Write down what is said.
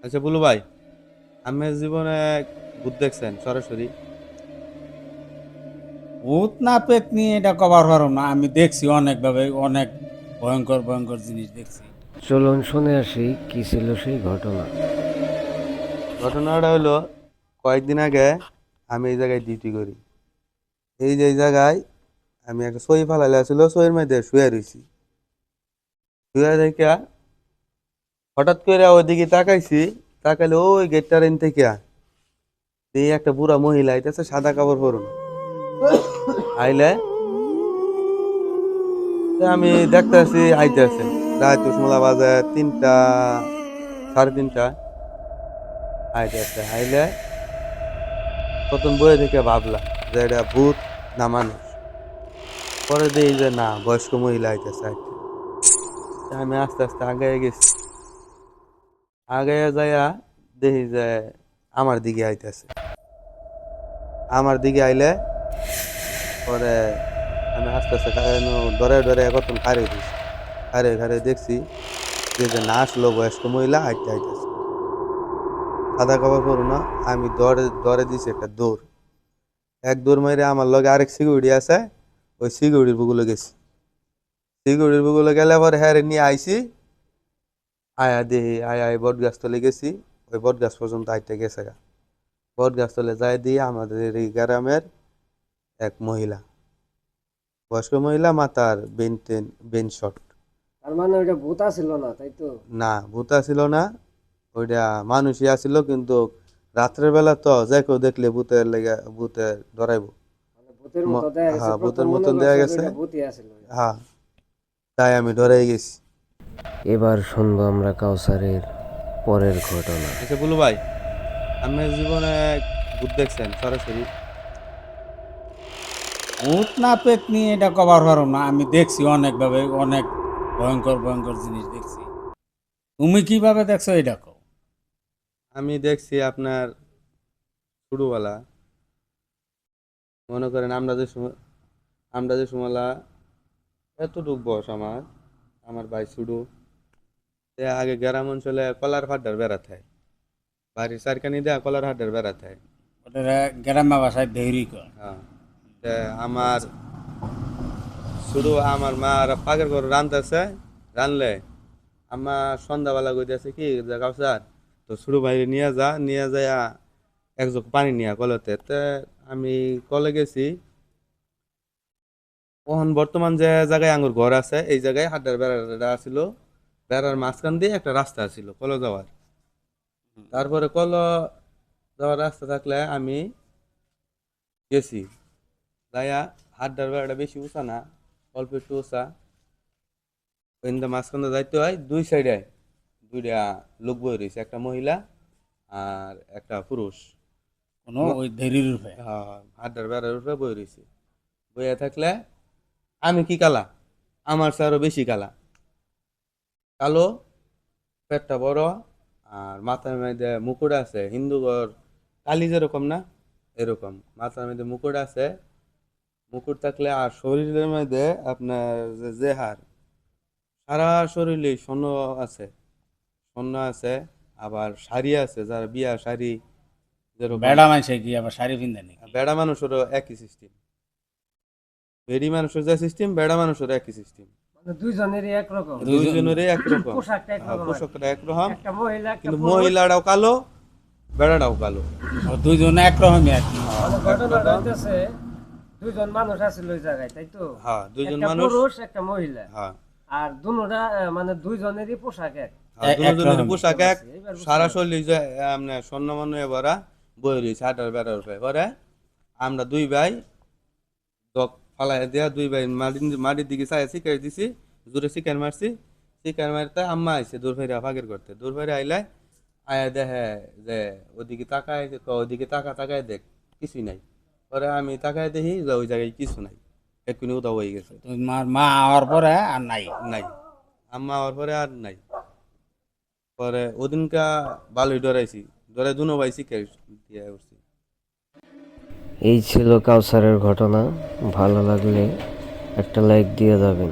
আচ্ছা বুলু ভাই, আমি জীবনে ভূত দেখছেন সরাসরি? ভূত না পেত নিয়ে এটা কভার পারো না। আমি দেখছি অনেকভাবে, অনেক ভয়ঙ্কর ভয়ঙ্কর জিনিস দেখছি। চলুন শুনে আসি কি ছিল সেই ঘটনা। ঘটনাটা হলো, কয়েকদিন আগে আমি এই জায়গায় ডিউটি করি। এই জায়গায় আমি একটা সই ফালাইলে ছিল, সইয়ের মধ্যে শুয়ে রয়েছি। শুয়ে থেকে হঠাৎ করে ওইদিকে তাকাইছি। তাকাইলে ওই গেটটার এন থেকে এই একটা বুড়া মহিলা আইতেছে, সাদা কাপড় পরনো আইলে। তো আমি দেখতেছি আইতেছে। রাত উসমলা বাজে 3টা, 3:30 আইতেছে। আইলে প্রথম বইয়ে থেকে ভাবলাম যে এটা ভূত না মানুষ। পরে দেখি যে না, বয়স্ক মহিলা আইতেছে আইতে। আমি আস্তে আস্তে আগে গেছি। আগে যাইয়া দেখি যে আমার দিকে আইতেছে। আমার দিকে আইলে পরে আমি আস্তে আস্তে ডরে ডরে কতক্ষণ খারে দিয়েছি। খারে খারে দেখছি যে না আসলো, বয়স্ক মহিলা আইতে আইতেছে, সাদা কাপড় পরো না। আমি দৌড়ে দৌড়ে দিছি একটা দৌড়। এক দৌড় মাইরে আমার লগে আরেক সিকিউরিটি আছে, ওই সিকিউরিটির বুকুলে গেছি। সিকিউরিটির বুকুলে গেলে পরে হ্যাঁ নিয়ে আইছি। আয়া দেখি আয় বট গাছ তলে গেছি। ওই বট গাছ পর্যন্ত আইতে গেছে গা। বট গাছ তলে যাই দিয়ে আমাদের এই গ্রামের এক মহিলা, বয়স্ক মহিলা, মাতার বেন শট। তার মানে ওইটা ভূত ছিল না, তাই তো? না, ভূতা ছিল না, ওইটা মানুষই আছিল। কিন্তু রাত্রের বেলা তো যে কেউ দেখলে ভূতের লেগে ভূতে ডরাইবো। মানে ভূতের মতো দেখা গেছে, হ্যাঁ, প্রথম ভূতের মনে মতন দেয়া করছে যে গেছে। ওইটা ভূতই আছিল। হ্যাঁ, তাই আমি ডরাই গেছি। এবার শুনবো আমরা কাউসারের পরের ঘটনা। আচ্ছা বুলু ভাই, আমি জীবনে ভূত দেখছেন সরাসরি? ভূত না পেত নিয়ে এটা কভার পারো না। আমি দেখছি অনেকভাবে, অনেক ভয়ঙ্কর ভয়ঙ্কর জিনিস দেখছি। তুমি কিভাবে দেখছো এটা কও? আমি দেখছি আপনার ছোটবেলা, মনে করেন আমরা যে সময়লা এতটুক বয়স আমার, আমার ভাই ছোট। আগে গ্রাম অঞ্চলে কলার ফাড্ডার বেড়া থাকে, বাড়ির চারকানি দেয়া কলার হাড্ডার বেড়া থাকে। ওটা গ্রাম্য ভাষায় দেহরি কয়। হ্যাঁ, তা আমার শুধু আমার মা আর পাকের ঘর রান্ধতেছে। রানলে আমার সন্ধ্যাবেলা কইতেছে কি যে কাউসার, তো ছোট ভাই নিয়ে যায় এক জগ পানি নিয়ে কলেতে। তে আমি কলে গেছি। ওহন বর্তমান যে জায়গায় আঙ্গুর ঘর আছে, এই জায়গায় হাড্ডার বেড়াটা ছিল। বেড়ার মাঝখান দিয়ে একটা রাস্তা ছিল কল যাওয়ার। তারপরে কল যাওয়ার রাস্তা থাকলে আমি গেছি। যাইয়া হাড্ডার বেড়াটা বেশি উঁচা না, অল্প একটু উঁচা। ওইন্দা মাঝখানে যাইতে হয়, দুই সাইডে দুইটা লোক বই রয়েছে, একটা মহিলা আর একটা পুরুষ। কোনো ওই দেহরির রূপে। হ্যাঁ, হাড্ডার বেড়ার উপরে বই রয়েছে। বইয়া থাকলে আমি কি কালা, আমার চেয়ে আরো বেশি কালা, কালো, পেটটা বড়, আর মাথার মধ্যে মুকুট আছে হিন্দুগর কালি যেরকম না, এরকম মাথার মধ্যে মুকুট আছে। মুকুট থাকলে আর শরীরের মধ্যে আপনার যে হাড়, সারা শরীরে স্বর্ণ আছে, স্বর্ণ আছে। আবার শাড়ি আছে, যার বিয়া শাড়ি যেরকম। বেড়া মাইছে কি আবার শাড়ি পিন্ধে নাকি? বেড়া মানুষেরও একই সিস্টেম। বেড়ি মানুষের যে সিস্টেম, বেড়া মানুষেরও একই সিস্টেম। মানে দুইজনেরই একরকম, দুইজনেরই একরকম। পোশাকটা হ্যাঁ, একরকম আর কি। পোশাকটা একরকম। একটা মহিলা একটা কিন্তু পুরুষ। মহিলাটাও কালো, বেড়াটাও কালো। ও দুইজনে একরকমই আর কি। হ্যাঁ, মানে ঘটনাটা একরকম। হইতেছে দুইজন মানুষ আছিল ওই জায়গায়, তাই তো? হ্যাঁ, দুইজন একটা মানুষ। পুরুষ একটা মহিলা। হ্যাঁ, আর দুনোটা মানে দুইজনেরই পোশাক এক। হ্যাঁ, দুজনেরই একরকমই। পোশাক এক। এবার বুঝতে সারা পারছি। শরীর যে আপনার স্বর্ণমন্য এবারা বই রয়েছে হাটার বেড়ার উপরে। পরে আমরা দুই ভাই দক ফালাই দিয়া দুই ভাই মাটির দিকে চাই শিকাই দিছি, জোরে শিকার মারছি। শিকার মারতে আম্মা আইছে দূর ফেরা ফাঁকের করতে। দূর ফেরে আইলে আয়া দেখে যে ওদিকে তাকায়, ওদিকে তাকায় দেখ কিছুই নাই। পরে আমি তাকায় দেখি যে ওই জায়গায় কিছু নাই, এক্ষুনি উদাও হয়ে গেছে। তোমার মা হওয়ার পরে আর নাই। নাই, আম্মা হওয়ার পরে আর নাই। পরে ওদিনকা ভালোই ডরাইছি, ডরাই দুনো ভাই শিকার দিয়ে উঠছি। এই ছিল কাউসারের ঘটনা। ভালো লাগলে একটা লাইক দিয়ে যাবেন।